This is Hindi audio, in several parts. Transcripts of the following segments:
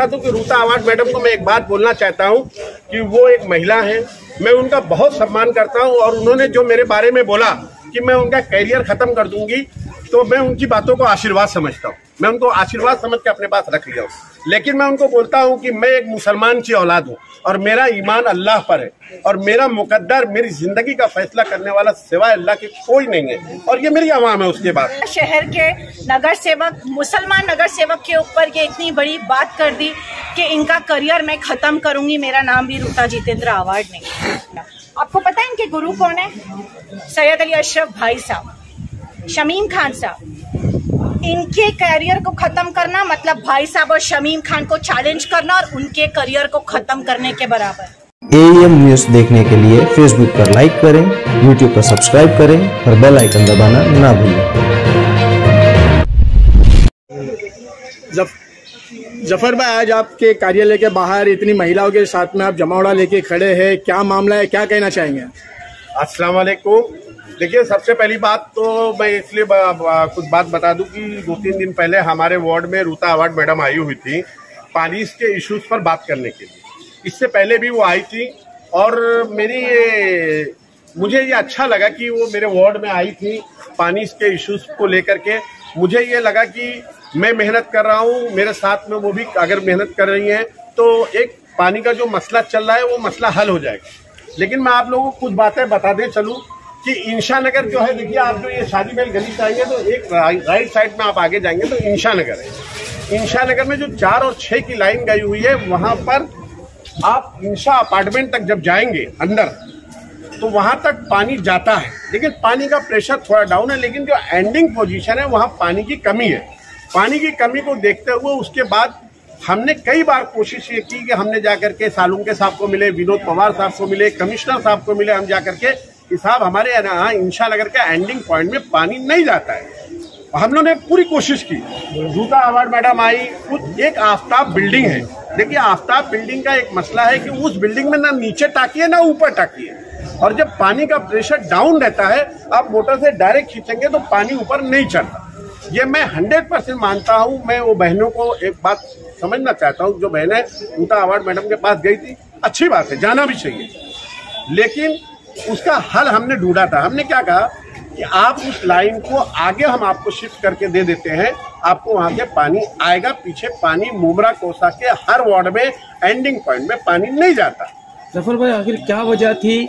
तो कि रूता अवार्ड मैडम को मैं एक बात बोलना चाहता हूं कि वो एक महिला है, मैं उनका बहुत सम्मान करता हूं और उन्होंने जो मेरे बारे में बोला कि मैं उनका करियर खत्म कर दूंगी, तो मैं उनकी बातों को आशीर्वाद समझता हूं। मैं उनको आशीर्वाद समझ के अपने पास रख लिया हूं। लेकिन मैं उनको बोलता हूं कि मैं एक मुसलमान की औलाद हूं और मेरा ईमान अल्लाह पर है और मेरा मुकद्दर, मेरी जिंदगी का फैसला करने वाला सिवाय अल्लाह के कोई नहीं है और ये मेरी आवाम है। उसके बाद शहर के नगर सेवक, मुसलमान नगर सेवक के ऊपर ये इतनी बड़ी बात कर दी कि इनका करियर मैं खत्म करूंगी, मेरा नाम भी रूता जितेंद्र अवार्ड नहीं। आपको पता है इनके गुरु कौन है? सैयद अली अशरफ भाई साहब, शमीम खान साहब। इनके करियर को खत्म करना मतलब भाई साहब और शमीम खान को चैलेंज करना और उनके करियर को खत्म करने के बराबर। AEM न्यूज़ देखने के लिए फेसबुक पर लाइक करें, यूट्यूब पर सब्सक्राइब करें और बेल आइकन दबाना ना भूलें। जफर भाई, आज आपके कार्यालय के बाहर इतनी महिलाओं के साथ में आप जमावड़ा लेके खड़े हैं, क्या मामला है, क्या कहना चाहेंगे? अस्सलाम वालेकुम। देखिए, सबसे पहली बात तो मैं इसलिए कुछ बात बता दूं कि 2-3 दिन पहले हमारे वार्ड में रूता अवार्ड मैडम आई हुई थी पानी के इश्यूज पर बात करने के लिए। इससे पहले भी वो आई थी और मुझे ये अच्छा लगा कि वो मेरे वार्ड में आई थी पानी के इश्यूज को लेकर के। मुझे ये लगा कि मैं मेहनत कर रहा हूँ, मेरे साथ में वो भी अगर मेहनत कर रही हैं तो एक पानी का जो मसला चल रहा है वो मसला हल हो जाएगा। लेकिन मैं आप लोगों को कुछ बातें बता दे चलूँ कि इंशा नगर जो है, देखिए आप जो ये शादी महल गली से आएंगे तो एक राइट साइड में आप आगे जाएंगे तो इंशा नगर है। इंशा नगर में जो 4 और 6 की लाइन गई हुई है, वहां पर आप इंशा अपार्टमेंट तक जब जाएंगे अंदर तो वहां तक पानी जाता है, लेकिन पानी का प्रेशर थोड़ा डाउन है। लेकिन जो एंडिंग पोजीशन है वहां पानी की कमी है। पानी की कमी को देखते हुए उसके बाद हमने कई बार कोशिश ये की कि हमने जाकर के सालुंके साहब को मिले, विनोद पवार साहब को मिले, कमिश्नर साहब को मिले, हम जाकर के कि साहब हमारे यहाँ इंशा नगर का एंडिंग पॉइंट में पानी नहीं जाता है। हम लोगों ने पूरी कोशिश की। रूता अवार्ड मैडम आई, कुछ एक आफ्ताब बिल्डिंग है। देखिए, आफ्ताब बिल्डिंग का एक मसला है कि उस बिल्डिंग में ना नीचे टाकी है ना ऊपर टाकी है, और जब पानी का प्रेशर डाउन रहता है आप मोटर से डायरेक्ट खींचेंगे तो पानी ऊपर नहीं चढ़ता। ये मैं 100% मानता हूँ। मैं वो बहनों को एक बात समझना चाहता हूँ, जो बहनें रूता अवार्ड मैडम के पास गई थी, अच्छी बात है, जाना भी चाहिए, लेकिन उसका हल हमने ढूंढा था। हमने क्या कहा कि आप उस लाइन को आगे हम आपको शिफ्ट करके दे देते हैं, आपको वहां से पानी आएगा। पीछे पानी मुमरा कोसा के हर वार्ड में एंडिंग पॉइंट में पानी नहीं जाता। जफर भाई, आखिर क्या वजह थी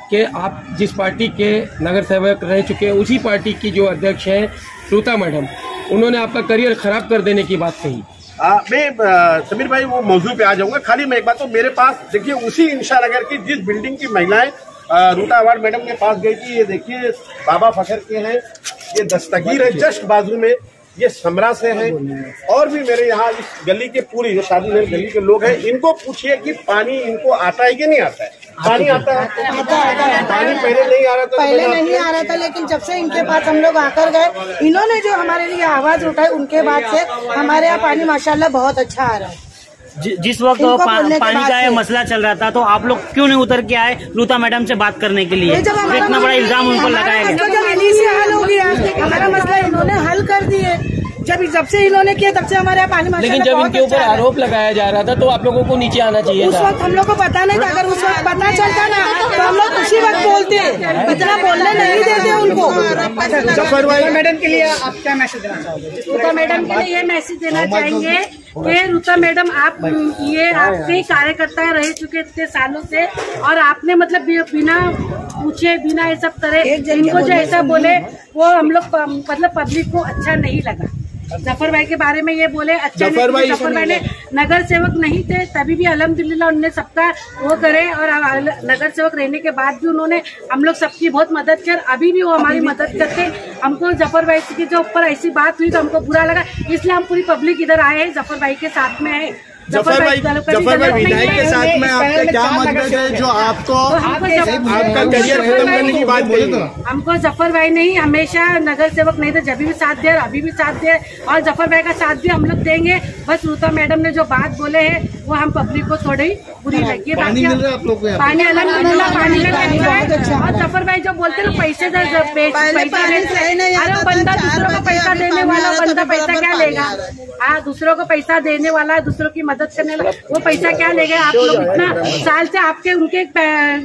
कि आप जिस पार्टी के नगर सेवक रह चुके हैं उसी पार्टी की जो अध्यक्ष है रूता मैडम, उन्होंने आपका करियर खराब कर देने की बात कही? मैं समीर भाई वो मौजू पे आ जाऊंगा। खाली मैं एक बात, तो मेरे पास देखिए उसी इंशा नगर की जिस बिल्डिंग की महिलाएं रूता अवार्ड मैडम के पास गई थी, ये देखिए बाबा फखर के हैं, ये दस्तगीर है जस्ट बाजू में, ये समरा से हैं, और भी मेरे यहाँ इस गली के पूरी जो शादी महल गली के लोग हैं, इनको पूछिए कि पानी इनको आता है कि नहीं आता है। पानी आता है, पानी पहले नहीं आ रहा था, पहले नहीं आ रहा था, लेकिन जब से इनके पास हम लोग आकर गए, इन्होंने जो हमारे लिए आवाज उठाई, उनके बाद से हमारे यहाँ पानी माशाल्लाह बहुत अच्छा आ रहा है। जिस वक्त पानी का ये मसला चल रहा था तो आप लोग क्यों नहीं उतर के आए रूता मैडम से बात करने के लिए? इतना बड़ा इल्जाम उन पर लगाया गया। जब इन्हीं से हल हो गया, हमारा मसला इन्होंने हल कर दिए। जब से इन्होंने किया तब से हमारे यहाँ पानी माशाल्लाह। लेकिन जब इनके ऊपर आरोप लगाया जा रहा था तो आप लोगों को नीचे आना चाहिए उस वक्त हम लोग को पता नहीं था। अगर उस वक्त पता चलता ना तो हम लोग उसी वक्त बोलते, इतना बोलने नहीं देते उनको। जफर भाई, मैडम के लिए आप क्या मैसेज देना चाहोगे? रूता मैडम के लिए ये मैसेज देना चाहेंगे कि रूता मैडम, आप ये आपके कार्यकर्ता रह चुके इतने सालों से, और आपने मतलब बिना पूछे बिना ये सब करे इनको जो ऐसा बोले वो हम लोग मतलब पब्लिक को अच्छा नहीं लगा। जफर भाई के बारे में ये बोले अच्छा नहीं। जफर भाई ने नगर सेवक नहीं थे तभी भी अल्हम्दुलिल्लाह उन्होंने सबका वो करे, और नगर सेवक रहने के बाद भी उन्होंने हम लोग सबकी बहुत मदद कर, अभी भी वो हमारी मदद करते। हमको जफर भाई की जो ऊपर ऐसी बात हुई तो हमको बुरा लगा, इसलिए हम पूरी पब्लिक इधर आए हैं, जफर भाई के साथ में है। जफर भाई विधायक के साथ में आपका क्या मतभेद है जो आपको आपका करियर खत्म करने की बात बोले? तो हमको जफर भाई नहीं, हमेशा नगर सेवक नहीं थे, जब भी साथ दिया, अभी भी साथ दिया, और जफर भाई का साथ भी हम लोग देंगे। बस रूता मैडम ने जो बात बोले है वो हम पब्लिक को थोड़ी बुरी लगी। पानी मिल रहा है आप लोग को? पानी अलहमदुलिल्लाह पानी में और जफर भाई जो बोलते हैं पैसे अरे बंदा दूसरों को पैसा देने वाला बंदा पैसा क्या लेगा? हाँ, दूसरों को पैसा देने वाला है, दूसरों की मदद करने वाला, वो पैसा क्या लेगा? आप लोग इतना साल से आपके उनके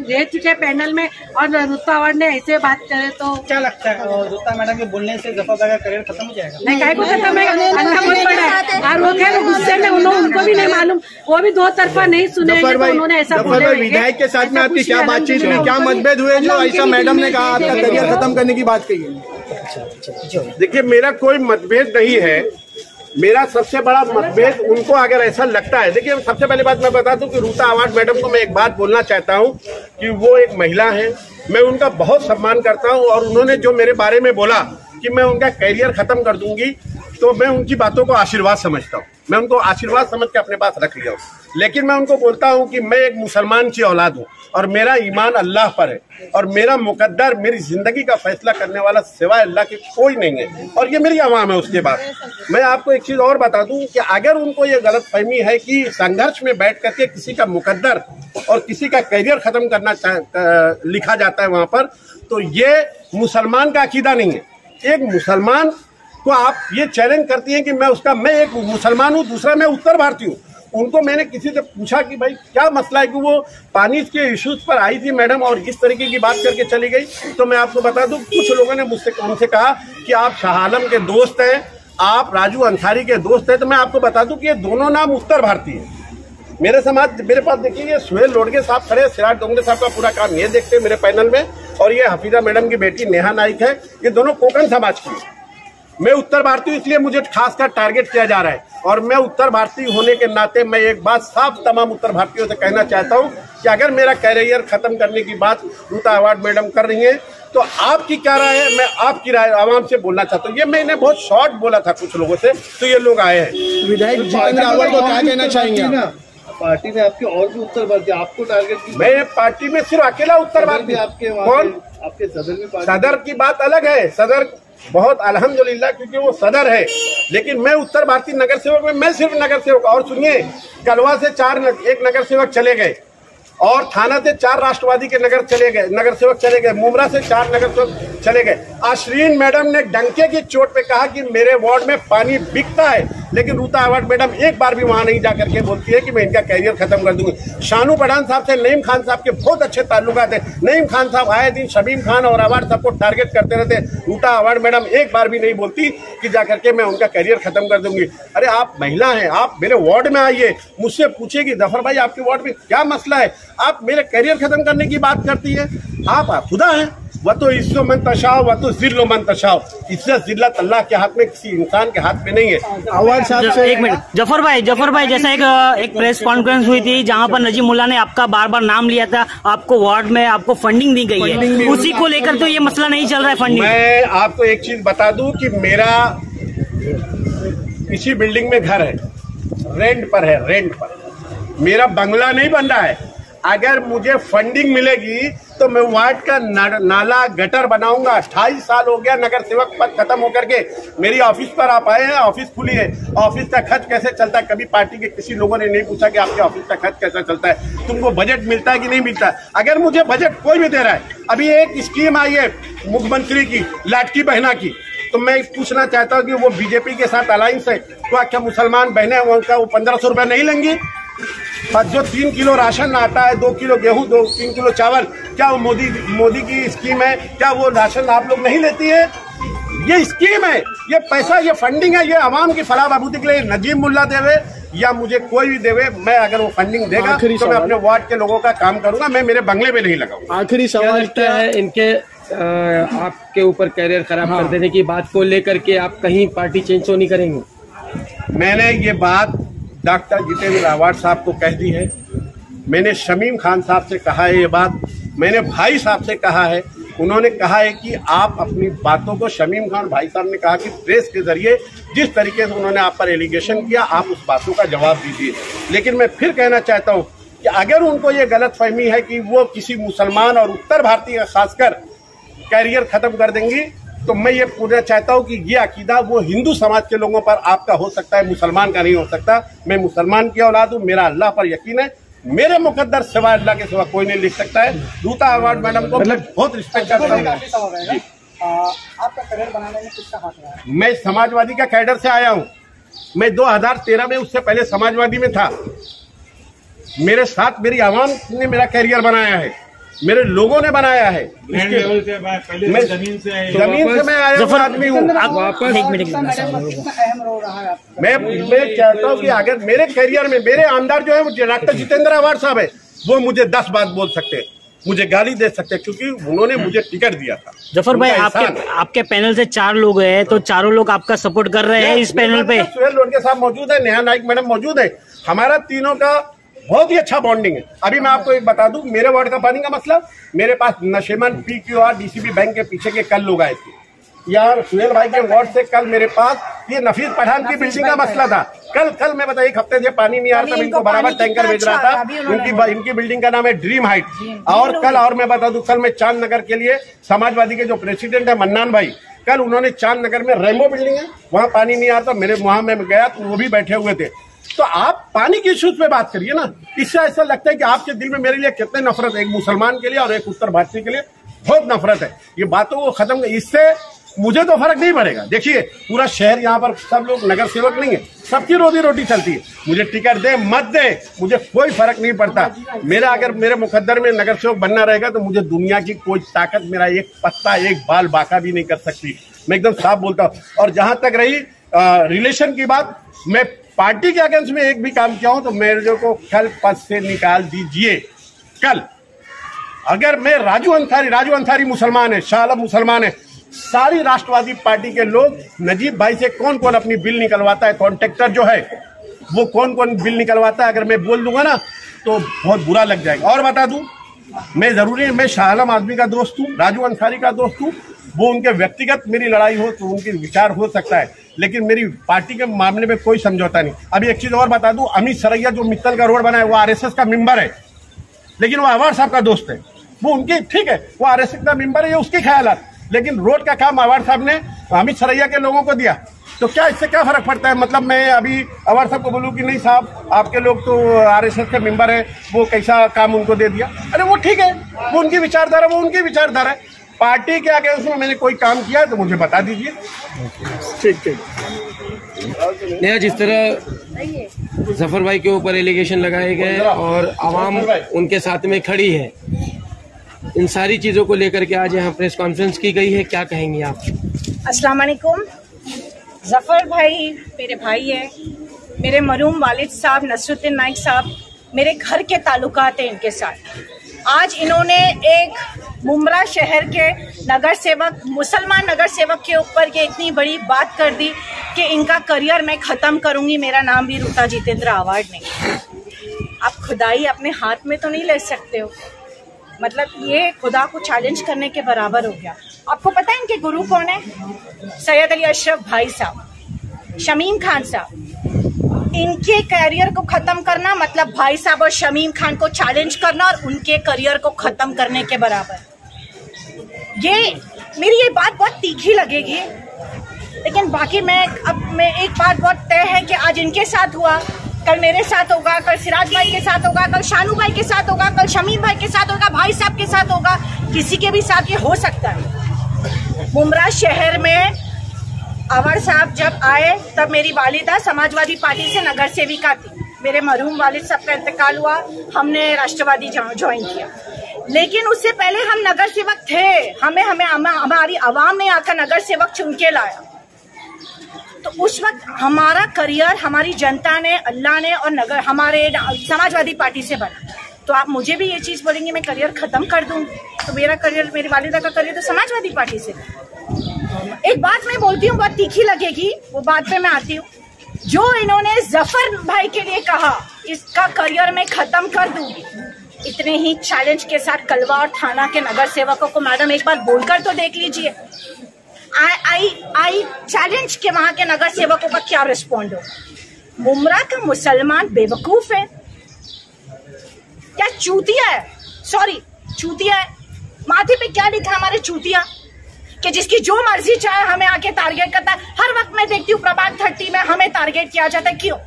रह चुके पैनल में और रुता अवार्ड ने ऐसे बात करे तो क्या लगता है रुता मैडम के बोलने से जफर भाई का करियर खत्म हो जाएगा? नहीं, काय को खत्म है, अंधा बहुत बड़ा है। और वो कह गुस्से में उनको भी नहीं मालूम, वो भी दो तरफा नहीं सुनेंगे तो उन्होंने ऐसा बोला। विधायक के साथ में आपकी क्या बातचीत हुई, क्या मतभेद हुए जो ऐसा मैडम ने कहा आपका करियर खत्म करने की बात कही है? देखिए, मेरा कोई मतभेद नहीं है। मेरा सबसे बड़ा मतभेद उनको अगर ऐसा लगता है, देखिए सबसे पहली बात मैं बता दूं कि रुता अवार्ड मैडम को मैं एक बात बोलना चाहता हूं कि वो एक महिला है, मैं उनका बहुत सम्मान करता हूं और उन्होंने जो मेरे बारे में बोला कि मैं उनका करियर खत्म कर दूंगी, तो मैं उनकी बातों को आशीर्वाद समझता हूँ। मैं उनको आशीर्वाद समझ के अपने पास रख लिया हूँ। लेकिन मैं उनको बोलता हूँ कि मैं एक मुसलमान की औलाद हूँ और मेरा ईमान अल्लाह पर है और मेरा मुकद्दर, मेरी जिंदगी का फैसला करने वाला सिवाय अल्लाह के कोई नहीं है और ये मेरी आवाम है। उसके बाद मैं आपको एक चीज और बता दूं कि अगर उनको ये गलतफहमी है कि संघर्ष में बैठ करके किसी का मुकद्दर और किसी का करियर खत्म करना लिखा जाता है वहां पर, तो ये मुसलमान का अकीदा नहीं है। एक मुसलमान को आप ये चैलेंज करती हैं कि मैं एक मुसलमान हूँ, दूसरा मैं उत्तर भारतीय हूँ। उनको मैंने किसी से पूछा कि भाई क्या मसला है कि वो पानी के इश्यूज पर आई थी मैडम और इस तरीके की बात करके चली गई, तो मैं आपको बता दूं कुछ लोगों ने उनसे कहा कि आप शाह आलम के दोस्त हैं, आप राजू अंसारी के दोस्त हैं। तो मैं आपको बता दूं कि ये दोनों नाम उत्तर भारतीय हैं। मेरे पास देखिए, ये सुहेल लोडगे साहब खड़े, सिराज डोंगरे साहब का पूरा काम ये देखते हैं मेरे पैनल में, और ये हफीजा मैडम की बेटी नेहा नाइक है, ये दोनों कोकण समाज की है। मैं उत्तर भारतीय हूं, इसलिए मुझे खासकर टारगेट किया जा रहा है और मैं उत्तर भारतीय होने के नाते मैं एक बात साफ तमाम उत्तर भारतीयों से कहना चाहता हूं कि अगर मेरा कैरियर खत्म करने की बात रुता अवार्ड मैडम कर रही है तो आपकी क्या राय है? मैं आपकी राय आवाम से बोलना चाहता हूं। ये मैंने बहुत शॉर्ट बोला था कुछ लोगों से, तो ये लोग आए हैं। विधायक जितेंद्र अवार्ड को क्या कहना चाहेंगे? पार्टी में आपके और भी उत्तर भारतीय आपको टारगेट? मैं पार्टी में सिर्फ अकेला उत्तर भारतीय। कौन? आपके सदर में? सदर की बात अलग है, सदर बहुत अल्हम्दुलिल्लाह क्योंकि वो सदर है, लेकिन मैं उत्तर भारतीय नगर सेवक में मैं सिर्फ नगर सेवक। और सुनिए, कलवा से एक नगर सेवक चले गए और थाना से 4 राष्ट्रवादी के नगर सेवक चले गए, मुमरा से 4 नगर सेवक चले गए। आश्रीन मैडम ने डंके की चोट पे कहा कि मेरे वार्ड में पानी बिकता है, लेकिन रुता अवार्ड मैडम एक बार भी वहां नहीं जाकर के बोलती है कि मैं इनका कैरियर खत्म कर दूंगी। शानू पठान साहब से नईम खान साहब के बहुत अच्छे ताल्लुकात है। नईम खान साहब आए दिन शमीम खान और अवार्ड सबको टारगेट करते रहते। रुता अवार्ड मैडम एक बार भी नहीं बोलती कि जाकर के मैं उनका कैरियर खत्म कर दूंगी। अरे आप महिला हैं, आप मेरे वार्ड में आइए, मुझसे पूछिए कि जफर भाई आपके वार्ड में क्या मसला है, आप मेरे कैरियर खत्म करने की बात करती है। आप खुदा हैं, वह तो इज्जो मन तशाओ वह तो जिल्लो मन तशाओ। इज्जत जिल्लत अल्लाह के हाथ में, किसी इंसान के हाथ में नहीं है। अवार्ड साहब से एक मिनट, जफर भाई जैसा एक प्रेस कॉन्फ्रेंस हुई थी जहां पर नजीम मुल्ला ने आपका बार बार नाम लिया था, आपको वार्ड में आपको फंडिंग दी गई है, उसी को लेकर तो ये मसला नहीं चल रहा है फंडिंग। मैं आपको एक चीज बता दूं कि मेरा इसी बिल्डिंग में घर है, रेंट पर है, रेंट पर। मेरा बंगला नहीं बन रहा है। अगर मुझे फंडिंग मिलेगी तो मैं वार्ड का नाला गटर बनाऊंगा। 28 साल हो गया नगर सेवक पद खत्म होकर के। मेरी ऑफिस पर आप आए हैं, ऑफिस खुली है, ऑफिस का खर्च कैसे चलता है? कभी पार्टी के किसी लोगों ने नहीं पूछा कि आपके ऑफिस का खर्च कैसा चलता है, तुमको बजट मिलता है कि नहीं मिलता है? अगर मुझे बजट कोई भी दे रहा है, अभी एक स्कीम आई है मुख्यमंत्री की, लाटकी बहना की, तो मैं पूछना चाहता हूँ कि वो बीजेपी के साथ अलायंस है, तो क्या मुसलमान बहनें उनका वो 1500 रुपये नहीं लेंगी? और जो 3 किलो राशन आता है, 2 किलो गेहूं, 3 किलो चावल, क्या वो मोदी की स्कीम है? क्या वो राशन आप लोग नहीं लेती है? ये स्कीम है, ये पैसा, ये फंडिंग है, ये आवाम की फलाह बहबूदी के लिए नजीम मुल्ला देवे या मुझे कोई भी देवे, मैं अगर वो फंडिंग देगा तो मैं अपने वार्ड के लोगों का काम करूंगा, मैं मेरे बंगले में नहीं लगाऊंगा। आखिरी सवाल क्या है, इनके आपके ऊपर कैरियर खराब कर देने की बात को लेकर के आप कहीं पार्टी चेंज तो नहीं करेंगे? मैंने ये बात डॉक्टर जितेंद्र अवार्ड साहब को कह दी है, मैंने शमीम खान साहब से कहा है ये बात, मैंने भाई साहब से कहा है, उन्होंने कहा है कि आप अपनी बातों को, शमीम खान भाई साहब ने कहा कि प्रेस के जरिए जिस तरीके से उन्होंने आप पर एलिगेशन किया, आप उस बातों का जवाब दीजिए। लेकिन मैं फिर कहना चाहता हूँ कि अगर उनको ये गलतफहमी है कि वो किसी मुसलमान और उत्तर भारतीय खासकर कैरियर खत्म कर देंगी, तो मैं ये पूछना चाहता हूँ कि ये अकीदा वो हिंदू समाज के लोगों पर आपका हो सकता है, मुसलमान का नहीं हो सकता। मैं मुसलमान की औलाद हूँ, मेरा अल्लाह पर यकीन है, मेरे मुकद्दर सिवा अल्लाह के सिवा कोई नहीं लिख सकता है। ऋता अवार्ड मैडम को मतलब बहुत रिस्पेक्ट करता हूँ। आपका करियर बनाने में किसका हाथ रहा है? मैं समाजवादी का कैडर से आया हूँ। मैं 2013 में, उससे पहले समाजवादी में था। मेरे साथ मेरी आवाम ने मेरा करियर बनाया है, मेरे लोगों ने बनाया है। लेवल से पहले मैं जमीन से मैं आया हुआ आदमी हूँ। मैं कहता हूँ कि अगर मेरे करियर में मेरे आमदार जो है वो डॉक्टर जितेंद्र अवार्ड साहब है, वो मुझे 10 बात बोल सकते हैं, मुझे गाली दे सकते हैं, क्योंकि उन्होंने मुझे टिकट दिया था। जफर भाई, आपके पैनल से 4 लोग हैं, तो चारों लोग आपका सपोर्ट कर रहे हैं इस पैनल पे? सुहेल लोडके साहब मौजूद है, नेहा नाइक मैडम मौजूद है। हमारा तीनों का बहुत ही अच्छा बॉन्डिंग है। अभी मैं आपको एक बता दूं, मेरे वार्ड का पानी का मसला, मेरे पास नशेमन PQR DCB बैंक के पीछे के कल लोग आए थे। यार सुहेल भाई के वार्ड से कल मेरे पास ये नफीस पठान की बिल्डिंग का मसला था। कल मैं बताइए, 1 हफ्ते से पानी नहीं आ रहा था, इनको बराबर टैंकर भेज रहा था। इनकी बिल्डिंग का नाम है ड्रीम हाइट। और मैं बता दूं, कल मैं चांद नगर के लिए समाजवादी के जो प्रेसिडेंट है मन्नान भाई, कल उन्होंने चांद नगर में रेमो बिल्डिंग है, वहां पानी नहीं आता, मेरे वहां में गया तो वो भी बैठे हुए थे। तो आप पानी की इश्यूज पे बात करिए ना। इससे ऐसा लगता है कि आपके दिल में मेरे लिए कितने नफरत है। एक मुसलमान के लिए और एक उत्तर भारतीय के लिए बहुत नफरत है। ये बातों को खत्म, इससे मुझे तो फर्क नहीं पड़ेगा। देखिए पूरा शहर यहाँ पर सब लोग नगर सेवक नहीं है, सबकी रोजी रोटी चलती है। मुझे टिकट दे मत दे, मुझे कोई फर्क नहीं पड़ता। मेरा अगर मेरे मुकद्दर में नगर सेवक बनना रहेगा तो मुझे दुनिया की कोई ताकत मेरा एक पत्ता एक बाल बाका भी नहीं कर सकती। मैं एकदम साफ बोलता हूँ। और जहां तक रही रिलेशन की बात, मैं पार्टी के अगेंस्ट में एक भी काम किया हूं तो मेरे को कल पद से निकाल दीजिए। कल अगर मैं राजू अंसारी मुसलमान है, शाह आलम मुसलमान है, सारी राष्ट्रवादी पार्टी के लोग, नजीब भाई से कौन कौन अपनी बिल निकलवाता है, कॉन्ट्रैक्टर जो है वो कौन कौन बिल निकलवाता है, अगर मैं बोल दूंगा ना तो बहुत बुरा लग जाएगा। और बता दूं, मैं जरूरी है, मैं शाह आलम आदमी का दोस्त हूँ, राजू अंसारी का दोस्त हूँ। वो उनके व्यक्तिगत मेरी लड़ाई हो तो उनके विचार हो सकता है, लेकिन मेरी पार्टी के मामले में कोई समझौता नहीं। अभी एक चीज और बता दूं, अमित सरैया जो मित्तल का रोड बना है वो RSS का मेंबर है, लेकिन वो अवार्ड साहब का दोस्त है। वो उनकी ठीक है, वो RSS का मेंबर है, ये उसकी ख्यालात, लेकिन रोड का काम अवार्ड साहब ने अमित सरैया के लोगों को दिया। तो क्या इससे क्या फर्क पड़ता है? मतलब मैं अभी अवार्ड साहब को बोलूं कि नहीं साहब आपके लोग तो RSS के मेंबर है, वो कैसा काम उनको दे दिया? अरे वो ठीक है, वो उनकी विचारधारा, वो उनकी विचारधारा है। पार्टी के आगे उसमें मैंने कोई काम किया है तो मुझे बता दीजिए। ठीक। नया जिस तरह जफर भाई के ऊपर एलिगेशन लगाए गए और आवाम उनके साथ में खड़ी है, इन सारी चीजों को लेकर के आज यहाँ प्रेस कॉन्फ्रेंस की गई है, क्या कहेंगी आप? अस्सलाम वालेकुम। जफर भाई मेरे भाई है, मेरे मरूम वालिद साहब नसरुद्दीन नाइक साहब मेरे घर के ताल्लुकात हैं इनके साथ। आज इन्होंने एक मुमरा शहर के नगर सेवक, मुसलमान नगर सेवक के ऊपर ये इतनी बड़ी बात कर दी कि इनका करियर मैं ख़त्म करूंगी, मेरा नाम भी ऋता जितेंद्र अवार्ड नहीं। आप खुदाई अपने हाथ में तो नहीं ले सकते हो, मतलब ये खुदा को चैलेंज करने के बराबर हो गया। आपको पता है इनके गुरु कौन है? सैयद अली अशरफ भाई साहब, शमीम खान साहब। इनके करियर को खत्म करना मतलब भाई साहब और शमीम खान को चैलेंज करना और उनके करियर को खत्म करने के बराबर। मेरी ये बात बहुत तीखी लगेगी, लेकिन बाकी मैं एक बात बहुत तय है कि आज इनके साथ हुआ, कल मेरे साथ होगा, कल सिराज भाई के साथ होगा, कल शानू भाई के साथ होगा, कल शमीम भाई के साथ होगा, भाई साहब के साथ होगा, किसी के भी साथ ये हो सकता है। मुमरा शहर में अवार्ड साहब जब आए तब मेरी वालिदा समाजवादी पार्टी से नगर सेविका थी। मेरे मरहूम वालिद साहब का इंतकाल हुआ, हमने राष्ट्रवादी ज्वाइन किया, लेकिन उससे पहले हम नगर सेवक थे। हमारी आवाम ने आकर नगर सेवक चुन के लाया। तो उस वक्त हमारा करियर हमारी जनता ने, अल्लाह ने और हमारे समाजवादी पार्टी से बना। तो आप मुझे भी ये चीज बोलेंगे मैं करियर खत्म कर दूं, तो मेरा करियर, मेरी वालिदा का करियर तो समाजवादी पार्टी से। एक बात मैं बोलती हूँ, बहुत तीखी लगेगी, वो बात पे मैं आती हूँ। जो इन्होंने जफर भाई के लिए कहा इसका करियर मैं खत्म कर दूंगी, इतने ही चैलेंज के साथ कलवा और थाना के नगर सेवकों को मैडम एक बार बोलकर तो देख लीजिए। आई चैलेंज के वहां के नगर सेवकों का क्या रिस्पॉन्ड हो। मुमरा का मुसलमान बेवकूफ है क्या चूतिया है? सॉरी चूतिया है। माथे पे क्या लिखा है हमारे चूतिया, कि जिसकी जो मर्जी चाहे हमें आके टारगेट करता है। हर वक्त मैं देखती हूँ प्रभात 30 में हमें टारगेट किया जाता है। क्यों?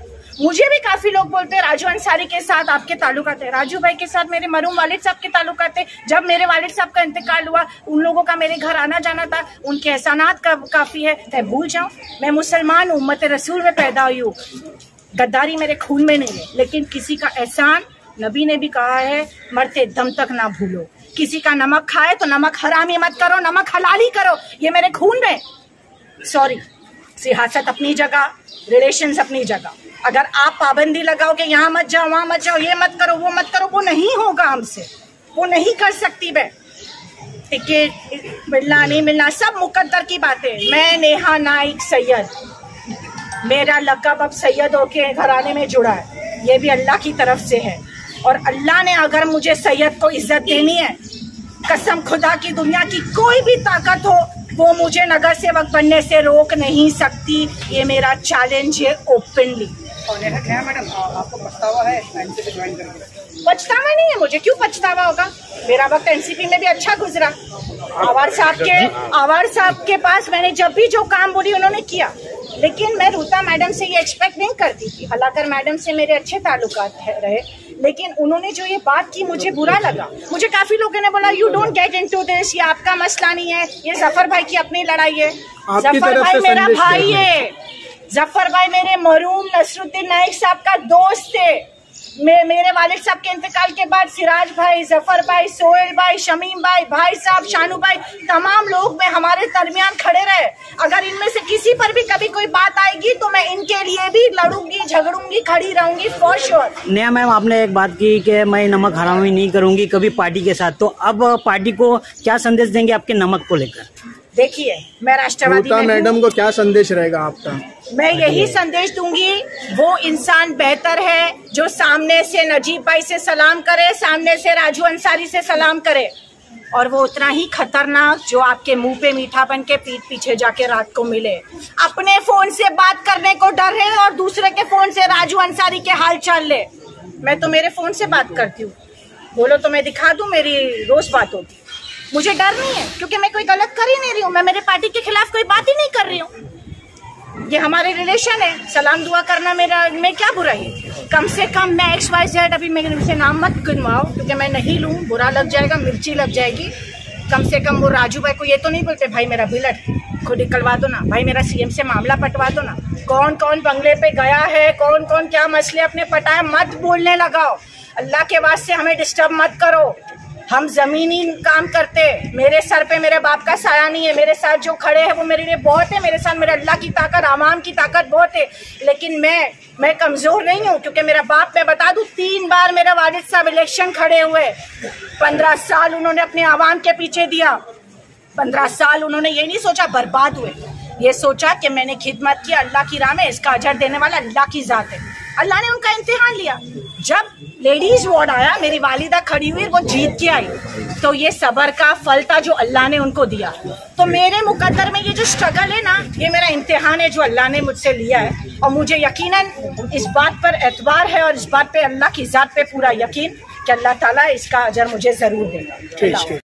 मुझे भी काफी लोग बोलते हैं राजू अंसारी के साथ आपके ताल्लुकात है। राजू भाई के साथ मेरे मरूम वालिद साहब के ताल्लुकात है। जब मेरे वालिद साहब का इंतकाल हुआ, उन लोगों का मेरे घर आना जाना था, उनके एहसानात काफी है। मैं भूल जाऊं? मैं मुसलमान उम्मत रसूल में पैदा हुई हूँ, गद्दारी मेरे खून में नहीं है, लेकिन किसी का एहसान नबी ने भी कहा है मरते दम तक ना भूलो। किसी का नमक खाए तो नमक हरामी मत करो, नमक हलाली करो, ये मेरे खून में। सॉरी, सियासत अपनी जगह, रिलेशंस अपनी जगह। अगर आप पाबंदी लगाओगे यहाँ मत जाओ, वहां मत जाओ, ये मत करो, वो नहीं होगा हमसे, वो नहीं कर सकती मैं। टिकट मिलना नहीं मिलना सब मुकद्दर की बातें। मैं नेहा नाइक सैयद, मेरा लक़ब अब सैयदों के घराने में जुड़ा है, ये भी अल्लाह की तरफ से है। और अल्लाह ने अगर मुझे सैयद को इज्जत देनी है, कसम खुदा की दुनिया की कोई भी ताकत हो, वो मुझे नगर सेवक बनने से रोक नहीं सकती। ये मेरा चैलेंज है ओपनली। मैडम, आपको पछतावा है एनसीपी ज्वाइन करके? पछतावा नहीं है मुझे, क्यों पछतावा होगा? मेरा वक्त एनसीपी में भी अच्छा गुजरा। आवार साहब के पास मैंने जब भी जो काम बोली उन्होंने किया, लेकिन मैं रूता मैडम से ये एक्सपेक्ट नहीं करती थी। हालांकि मैडम से मेरे अच्छे ताल्लुकात रहे, लेकिन उन्होंने जो ये बात की मुझे बुरा लगा। मुझे काफी लोगों ने बोला you don't get into this, ये आपका मसला नहीं है, ये जफर भाई की अपनी लड़ाई है। जफर भाई मेरा भाई है, जफर भाई मेरे मरूम नसरुद्दीन नाइक साहब का दोस्त थे। मेरे वालिद साहब के इंतकाल के बाद सिराज भाई, जफर भाई, सोहेल भाई, शमीम भाई साहब, शानू भाई, तमाम लोग में हमारे दरमियान खड़े रहे। अगर इनमें से किसी पर भी कभी कोई बात आएगी तो मैं इनके लिए भी लड़ूंगी, झगड़ूंगी, खड़ी रहूंगी फॉर श्योर। नेहा मैम, आपने एक बात की कि मैं नमक हरामी नहीं करूंगी कभी पार्टी के साथ, तो अब पार्टी को क्या संदेश देंगे आपके नमक को लेकर? देखिए, मैं राष्ट्रवादी मैडम को क्या संदेश रहेगा आपका? मैं यही संदेश दूंगी, वो इंसान बेहतर है जो सामने से नजीब भाई से सलाम करे, सामने से राजू अंसारी से सलाम करे, और वो उतना ही खतरनाक जो आपके मुंह पे मीठा बन के पीठ पीछे जाके रात को मिले। अपने फोन से बात करने को डर है और दूसरे के फोन से राजू अंसारी के हाल चाल ले। मैं तो मेरे फोन से बात करती हूँ, बोलो तो मैं दिखा दूं, मेरी रोज बात होती। मुझे डर नहीं है, क्योंकि मैं कोई गलत कर ही नहीं रही हूँ, मैं मेरे पार्टी के खिलाफ कोई बात ही नहीं कर रही हूँ। ये हमारे रिलेशन है, सलाम दुआ करना मेरा में क्या बुराई है? कम से कम मैं XYZ, अभी मेरे से नाम मत गिनवाओ क्योंकि मैं नहीं लूँ, बुरा लग जाएगा, मिर्ची लग जाएगी। कम से कम वो राजू भाई को ये तो नहीं बोलते भाई मेरा बिल खुद निकलवा दो ना, भाई मेरा CM से मामला पटवा दो ना। कौन कौन बंगले पे गया है, कौन कौन क्या मसले अपने पटाए, मत बोलने लगाओ। अल्लाह के वास्ते हमें डिस्टर्ब मत करो, हम जमीनी काम करते। मेरे सर पे मेरे बाप का साया नहीं है, मेरे साथ जो खड़े हैं वो मेरे लिए बहुत है, मेरे साथ मेरे अल्लाह की ताकत, आवाम की ताकत बहुत है। लेकिन मैं कमजोर नहीं हूँ, क्योंकि मेरा बाप, मैं बता दूं, 3 बार मेरा वालिद साहब इलेक्शन खड़े हुए, 15 साल उन्होंने अपने आवाम के पीछे दिया। 15 साल उन्होंने ये नहीं सोचा बर्बाद हुए, ये सोचा कि मैंने खिदमत की अल्लाह की राह में, इसका अजर देने वाला अल्लाह की जात है। अल्लाह ने उनका इम्तिहान लिया। जब लेडीज वार्ड आया, मेरी वालिदा खड़ी हुई, वो जीत के आई, तो ये सबर का फल था जो अल्लाह ने उनको दिया। तो मेरे मुकद्दर में ये जो स्ट्रगल है ना, ये मेरा इम्तिहान है जो अल्लाह ने मुझसे लिया है। और मुझे यकीनन इस बात पर एतबार है और इस बात पे अल्लाह की जात पे पूरा यकीन कि अल्लाह ताला इसका अजर मुझे जरूर देगा।